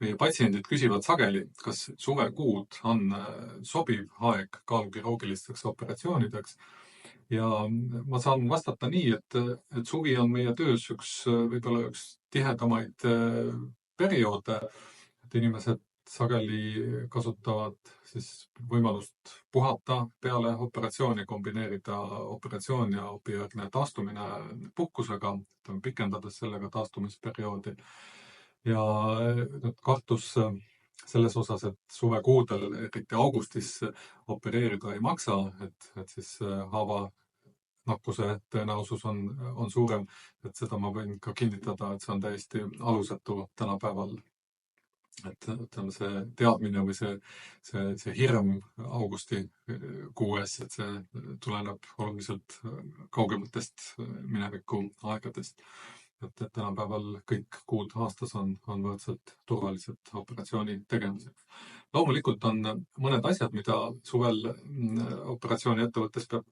Meie patsiendid küsivad sageli, kas suvekuud on sobiv aeg kaalukirurgilisteks operatsioonideks. Ja ma saan vastata nii, et suvi on meie töös võib-olla üks tihedamaid perioode, et inimesed sageli kasutavad siis võimalust puhata peale operatsiooni, kombineerida operatsioon ja opijärgne taastumine puhkusega, pikendades sellega taastumisperioodi. Ja kartus selles osas, et suvekuudel, eriti augustis opereerida ei maksa, et siis haava nakkuse tõenäosus on suurem, et seda ma võin ka kinnitada, et see on täiesti alusetu tänapäeval. Et see teadmine või see hirm augusti kuues, et see tuleneb oluliselt kaugematest mineviku aegadest. Et tänapäeval kõik kuud aastas on võrdselt turvalised operatsiooni tegemiseks. Loomulikult on mõned asjad, mida suvel operatsiooni ettevõttes peab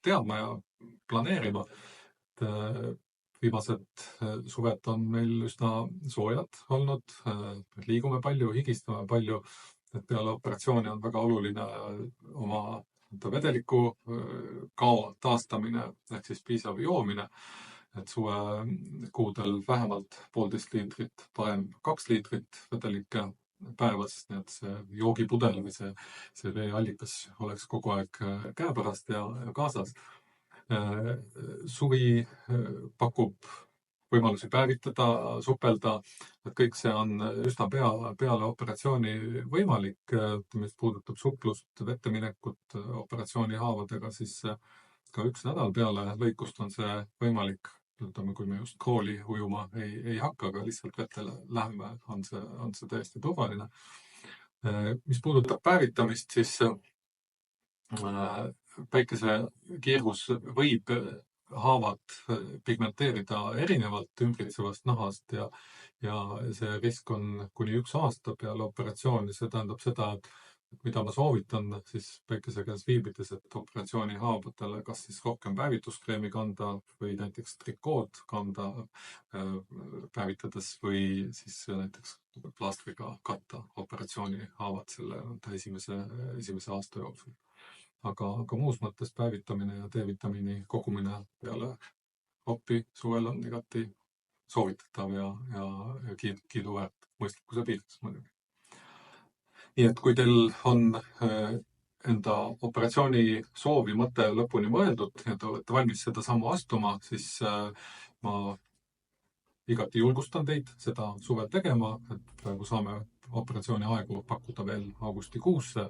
teadma ja planeerima. Viimased suved on meil üsna soojad olnud, liigume palju, higistame palju, et peale operatsiooni on väga oluline oma vedeliku kao taastamine ehk siis piisav joomine. Et suvekuudel vähemalt 1,5 liitrit, parem 2 liitrit vedelikke päevas, nii et see joogipudel või see veeallikas oleks kogu aeg käepärast ja kaasas. Suvi pakub võimalusi päevitada, supelda, et kõik see on üsna peale operatsiooni võimalik, mis puudutab suplust, vetteminekut operatsiooni haavadega, siis ka 1 nädal peale lõikust on see võimalik. Kui me just kooli ujuma ei hakka, aga lihtsalt vetele läheme, on see täiesti turvaline. Mis puudutab päevitamist, siis päikesekiirgus võib haavad pigmenteerida erinevalt ümbritsevast nahast ja see risk on kuni 1 aasta peale operatsiooni. See tähendab seda, et mida ma soovitan siis päikese käes viibides, et operatsiooni haavadele kas siis rohkem päevituskreemi kanda või näiteks trikood kanda päevitades või siis näiteks plaastriga katta operatsiooni haavad selle esimese aasta jooksul. Aga muus mõttes päevitamine ja D-vitamiini kogumine peale oppi suvel on igati soovitatav ja kiiduväärt mõistlikkuse piires muidugi. Nii et kui teil on enda operatsiooni soovi mõte lõpuni mõeldud ja te olete valmis seda sammu astuma, siis ma igati julgustan teid seda suvel tegema, et praegu saame operatsiooni aegu pakkuda veel augustikuusse.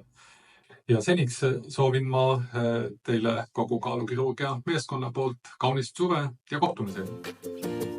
Ja seniks soovin ma teile kogu kaalukirurgia meeskonna poolt kaunist suve ja kohtumiseni!